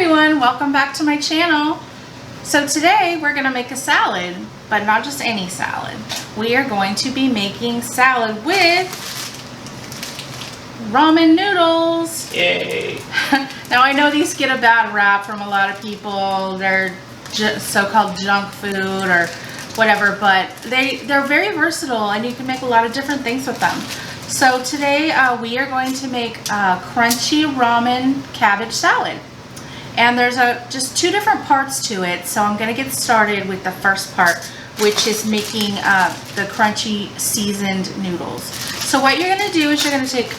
everyone, welcome back to my channel. So today we're going to make a salad, but not just any salad. We are going to be making salad with ramen noodles. Yay! Now I know these get a bad rap from a lot of people. They're so-called junk food or whatever, but they're very versatile and you can make a lot of different things with them. So today we are going to make a crunchy ramen cabbage salad. And there's just two different parts to it, so I'm going to get started with the first part, which is making the crunchy seasoned noodles. So what you're going to do is you're going to take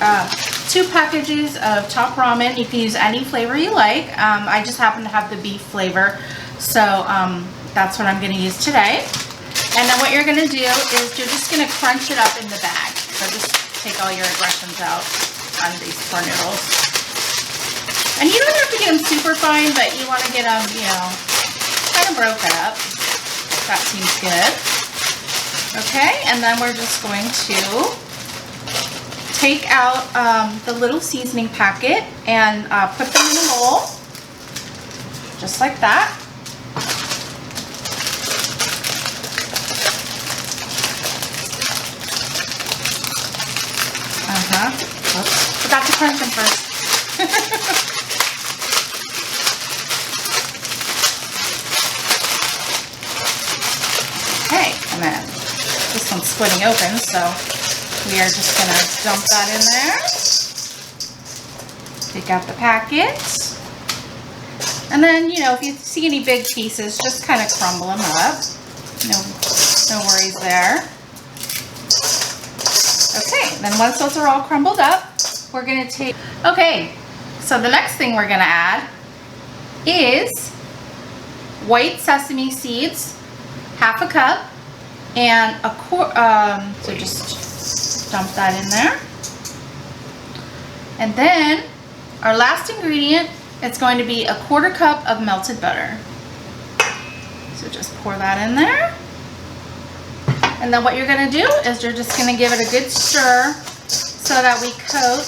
2 packages of top ramen. You can use any flavor you like. I just happen to have the beef flavor, so that's what I'm going to use today. And then what you're going to do is you're just going to crunch it up in the bag. So just take all your aggressions out on these poor noodles. And you don't have to get them super fine, but you want to get them, you know, kind of broken up. That seems good. Okay, and then we're just going to take out the little seasoning packet and put them in a bowl, just like that. Oops, forgot to crunch them first. Okay, and then this one's splitting open, so we are just going to dump that in there. Take out the packet. And then, you know, if you see any big pieces, just kind of crumble them up. No worries there. Okay, then once those are all crumbled up, we're going to take... Okay, so the next thing we're going to add is white sesame seeds, half a cup, and a quart, so just dump that in there. And then our last ingredient is going to be a 1/4 cup of melted butter. So just pour that in there. And then what you're going to do is you're just going to give it a good stir so that we coat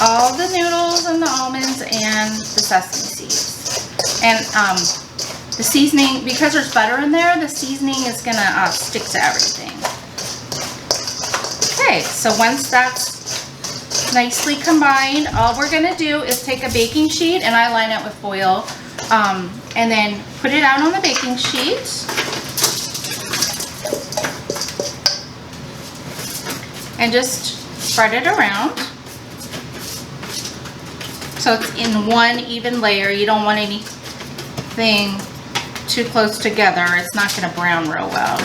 all the noodles and the almonds and the sesame seeds. And the seasoning, because there's butter in there, the seasoning is going to stick to everything. Okay, so once that's nicely combined, all we're going to do is take a baking sheet, and I line it with foil, and then put it out on the baking sheet. And just spread it around so it's in one even layer. You don't want anything too close together. It's not going to brown real well.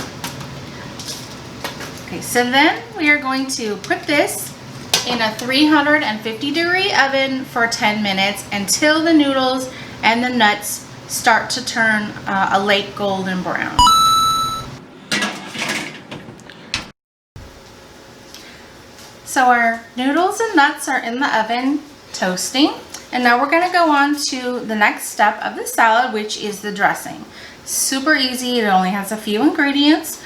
Okay, so then we are going to put this in a 350-degree oven for 10 minutes until the noodles and the nuts start to turn a light golden brown. So our noodles and nuts are in the oven toasting, and now we're going to go on to the next step of the salad, which is the dressing. Super easy. It only has a few ingredients.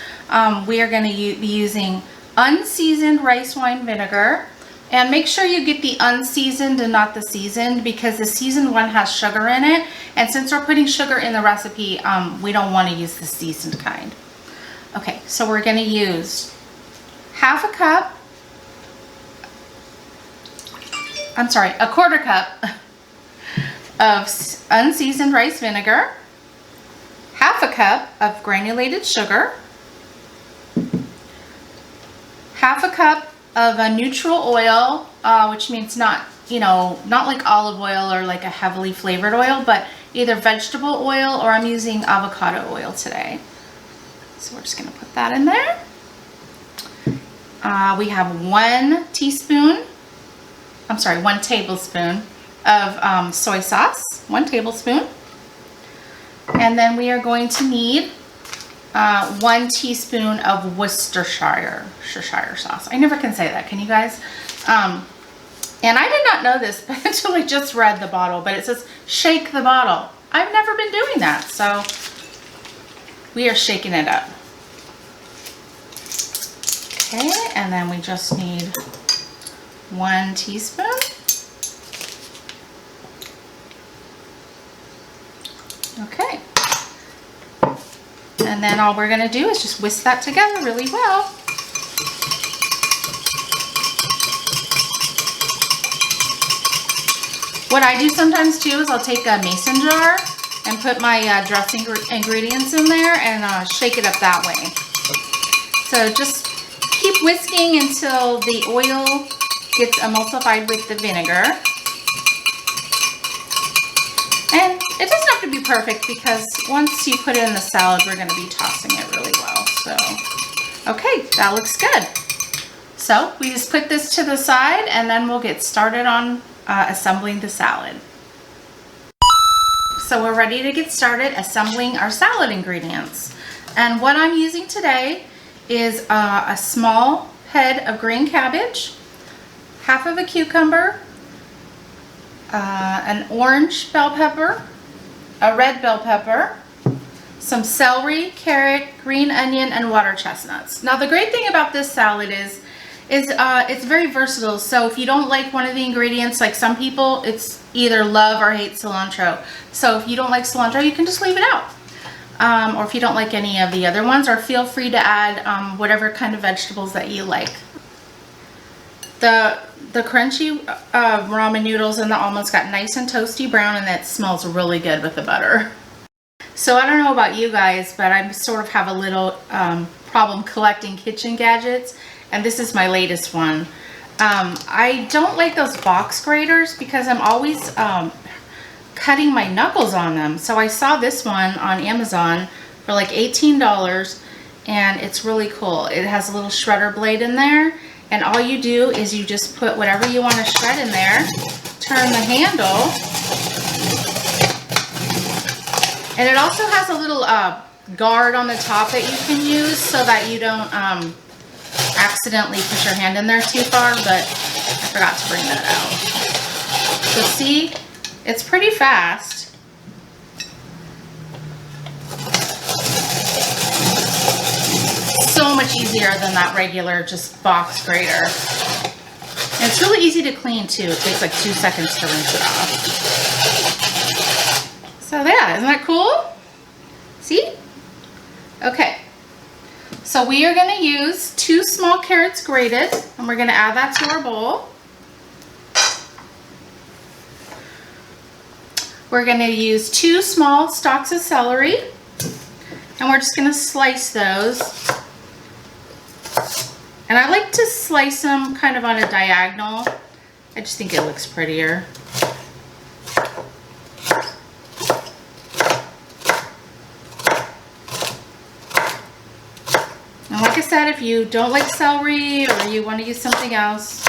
We are going to be using unseasoned rice wine vinegar, and make sure you get the unseasoned and not the seasoned, because the seasoned one has sugar in it, and since we're putting sugar in the recipe, we don't want to use the seasoned kind. Okay, so we're going to use a 1/4 cup of unseasoned rice vinegar, half a cup of granulated sugar, half a cup of a neutral oil, which means not like olive oil or like a heavily flavored oil, but either vegetable oil, or I'm using avocado oil today. So we're just going to put that in there. We have 1 tablespoon of soy sauce, 1 tablespoon. And then we are going to need 1 teaspoon of Worcestershire sauce. I never can say that, can you guys? And I did not know this until I just read the bottle, but it says shake the bottle. I've never been doing that, so we are shaking it up. Okay, and then we just need 1 teaspoon. Okay. And then all we're gonna do is just whisk that together really well. What I do sometimes too is I'll take a mason jar and put my dressing ingredients in there and shake it up that way. So just keep whisking until the oil gets emulsified with the vinegar. And it doesn't have to be perfect because once you put it in the salad, we're going to be tossing it really well. So, okay, that looks good. So we just put this to the side and then we'll get started on assembling the salad. So we're ready to get started assembling our salad ingredients. And what I'm using today is a small head of green cabbage, half of a cucumber, an orange bell pepper, a red bell pepper, some celery, carrot, green onion, and water chestnuts. Now the great thing about this salad is it's very versatile. So if you don't like one of the ingredients, like some people, it's either love or hate cilantro. So if you don't like cilantro, you can just leave it out. Or if you don't like any of the other ones, or feel free to add whatever kind of vegetables that you like. The crunchy ramen noodles and the almonds got nice and toasty brown, and that smells really good with the butter. So I don't know about you guys, but I sort of have a little problem collecting kitchen gadgets, and this is my latest one. I don't like those box graters because I'm always cutting my knuckles on them. So I saw this one on Amazon for like $18, and it's really cool. It has a little shredder blade in there, and all you do is you just put whatever you want to shred in there, turn the handle, and it also has a little guard on the top that you can use so that you don't accidentally push your hand in there too far, but I forgot to bring that out. So see, it's pretty fast. So much easier than that regular just box grater. And it's really easy to clean too. It takes like 2 seconds to rinse it off. So yeah, isn't that cool? See? Okay. So we are going to use 2 small carrots grated, and we're going to add that to our bowl. We're going to use 2 small stalks of celery, and we're just going to slice those. And I like to slice them kind of on a diagonal. I just think it looks prettier. And like I said, if you don't like celery or you want to use something else,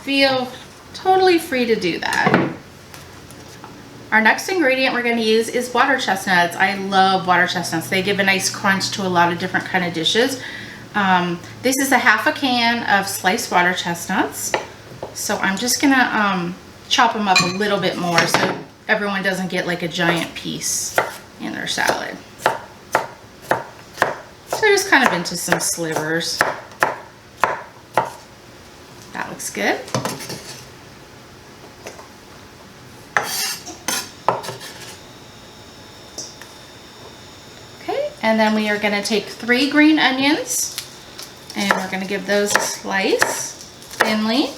feel totally free to do that. Our next ingredient we're going to use is water chestnuts. I love water chestnuts. They give a nice crunch to a lot of different kind of dishes. This is a half a can of sliced water chestnuts. So I'm just going to chop them up a little bit more so everyone doesn't get like a giant piece in their salad. So just kind of into some slivers. That looks good. And then we are going to take 3 green onions, and we're going to give those a slice thinly.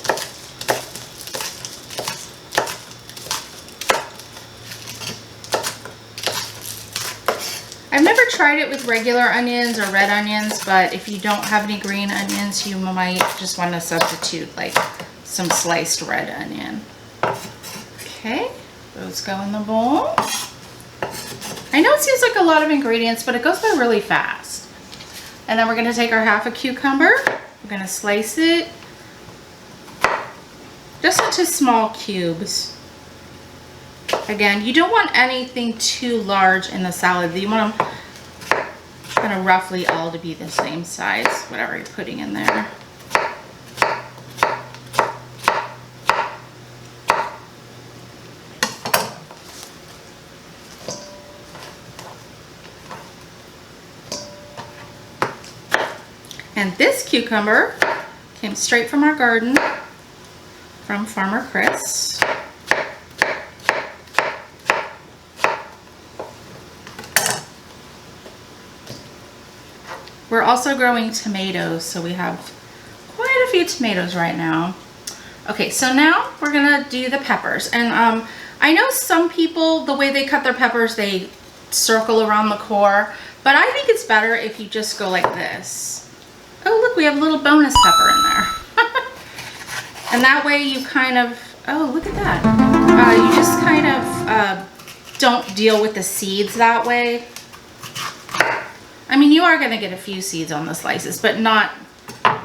I've never tried it with regular onions or red onions, but if you don't have any green onions, you might just want to substitute like some sliced red onion. Okay, those go in the bowl. I know it seems like a lot of ingredients, but it goes by really fast. And then we're going to take our half a cucumber. We're going to slice it just into small cubes. Again, you don't want anything too large in the salad. You want them kind of roughly all to be the same size, whatever you're putting in there. And this cucumber came straight from our garden from Farmer Chris. We're also growing tomatoes, so we have quite a few tomatoes right now. Okay, so now we're gonna do the peppers. And I know some people, the way they cut their peppers, they circle around the core, but I think it's better if you just go like this. Oh, look, we have a little bonus pepper in there. And that way you kind of, oh, look at that. You just kind of don't deal with the seeds that way. I mean, you are gonna get a few seeds on the slices, but not,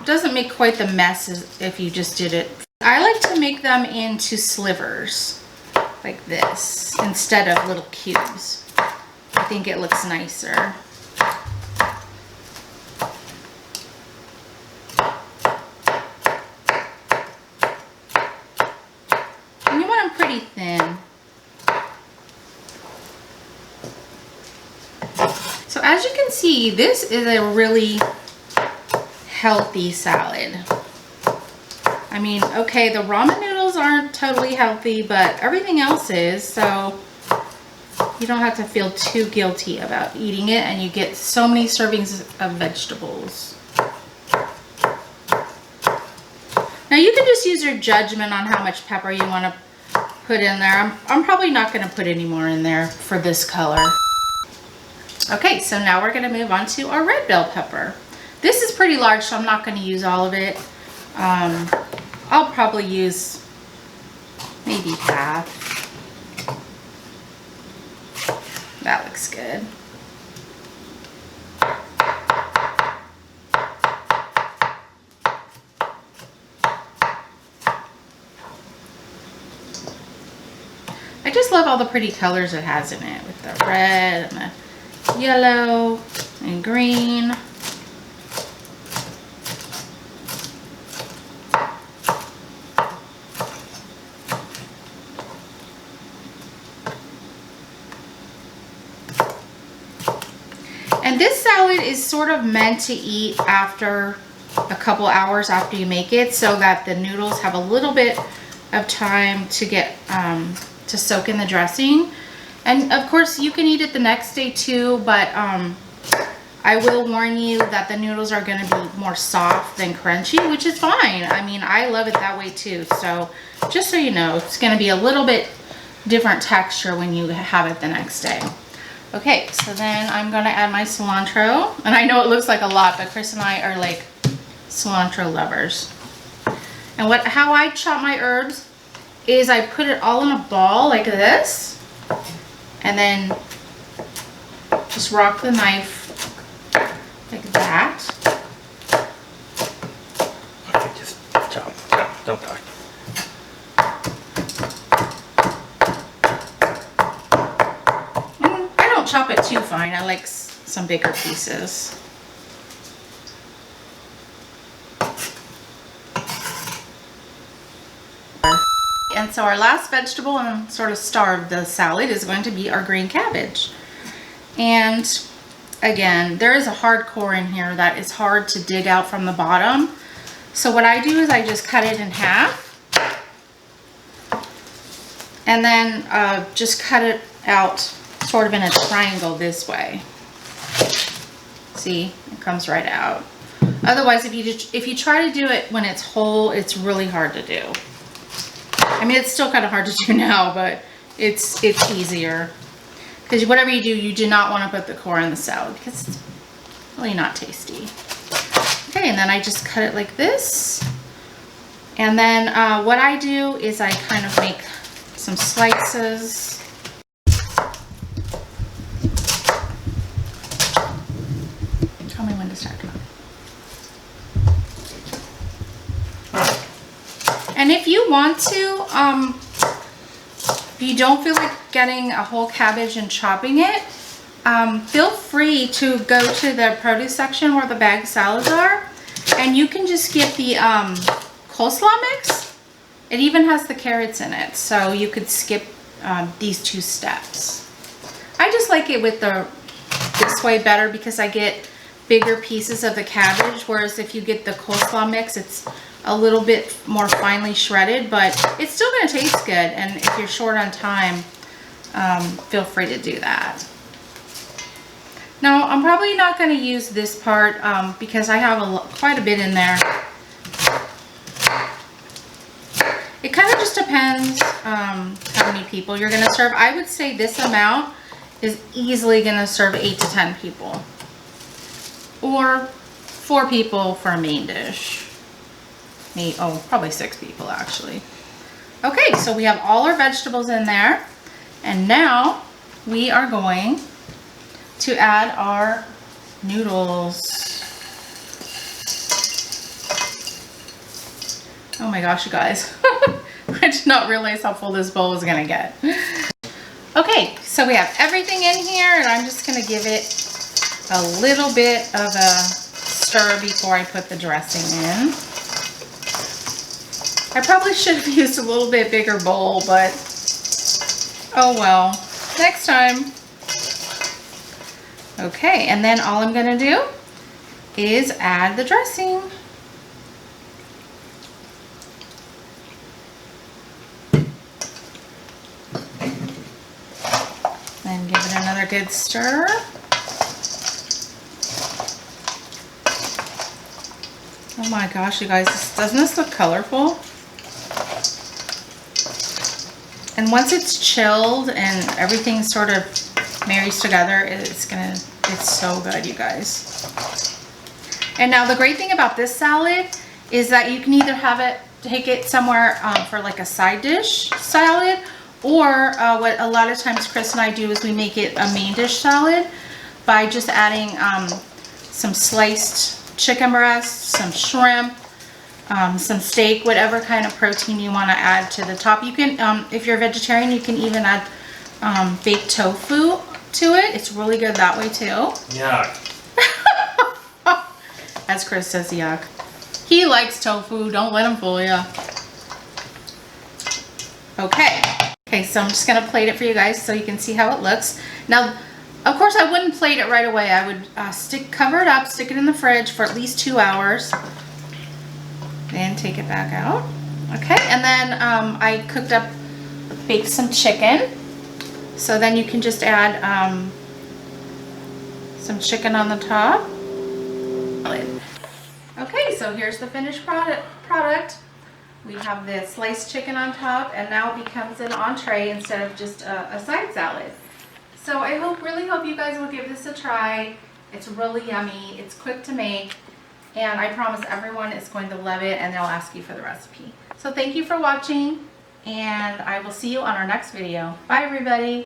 doesn't make quite the mess as if you just did it. I like to make them into slivers, like this, instead of little cubes. I think it looks nicer. And you want them pretty thin. So as you can see, this is a really healthy salad. I mean, okay, the ramen noodles aren't totally healthy, but everything else is, so you don't have to feel too guilty about eating it, and you get so many servings of vegetables. Now you can just use your judgment on how much pepper you want to put in there. I'm probably not going to put any more in there for this color. Okay, so now we're going to move on to our red bell pepper. This is pretty large, so I'm not going to use all of it. I'll probably use maybe half. That looks good. I just love all the pretty colors it has in it, with the red and the yellow and green. And this salad is sort of meant to eat after a couple hours after you make it, so that the noodles have a little bit of time to get to soak in the dressing. And of course you can eat it the next day too, but I will warn you that the noodles are going to be more soft than crunchy, which is fine. I mean, I love it that way too. So just so you know, it's going to be a little bit different texture when you have it the next day. Okay, so then I'm gonna add my cilantro. And I know it looks like a lot, but Chris and I are like cilantro lovers. And how I chop my herbs is I put it all in a ball like this, and then just rock the knife like that. Okay, just chop, don't talk. Chop it too fine. I like some bigger pieces. And so our last vegetable and sort of star of the salad is going to be our green cabbage. And again, there is a hard core in here that is hard to dig out from the bottom. So what I do is I just cut it in half, and then just cut it out sort of in a triangle this way. See, it comes right out. Otherwise, if you try to do it when it's whole, it's really hard to do. I mean, it's still kind of hard to do now, but it's easier. Because whatever you do, you do not want to put the core in the salad, because it's really not tasty. Okay, and then I just cut it like this. And then what I do is I kind of make some slices. Tell me when to start. And if you want to, if you don't feel like getting a whole cabbage and chopping it, feel free to go to the produce section where the bagged salads are, and you can just get the coleslaw mix. It even has the carrots in it, so you could skip these two steps. I just like it with this way better because I get bigger pieces of the cabbage, whereas if you get the coleslaw mix, it's a little bit more finely shredded, but it's still going to taste good. And if you're short on time, feel free to do that. Now, I'm probably not going to use this part because I have quite a bit in there. It kind of just depends how many people you're going to serve. I would say this amount is easily going to serve 8 to 10 people. Or 4 people for a main dish. Probably 6 people actually. Okay, so we have all our vegetables in there. And now we are going to add our noodles. Oh my gosh, you guys. I did not realize how full this bowl was gonna get. Okay, so we have everything in here and I'm just gonna give it a little bit of a stir before I put the dressing in. I probably should have used a little bit bigger bowl, but oh well, next time. Okay, and then all I'm gonna do is add the dressing. Then give it another good stir. Oh my gosh, you guys, doesn't this look colorful? And once it's chilled and everything sort of marries together, it's so good, you guys. And now the great thing about this salad is that you can either take it somewhere for like a side dish salad, or what a lot of times Chris and I do is we make it a main dish salad by just adding some sliced chicken breast, some shrimp, some steak, whatever kind of protein you want to add to the top. You can, if you're a vegetarian, you can even add baked tofu to it. It's really good that way too. Yuck. As Chris says, yuck. He likes tofu. Don't let him fool you. Okay. Okay, so I'm just going to plate it for you guys so you can see how it looks. Now, of course, I wouldn't plate it right away. I would cover it up, stick it in the fridge for at least 2 hours. Then take it back out. Okay, and then I baked some chicken. So then you can just add some chicken on the top. Okay, so here's the finished product. We have the sliced chicken on top, and now it becomes an entree instead of just a side salad. So I really hope you guys will give this a try. It's really yummy. It's quick to make. And I promise everyone is going to love it and they'll ask you for the recipe. So thank you for watching, and I will see you on our next video. Bye everybody.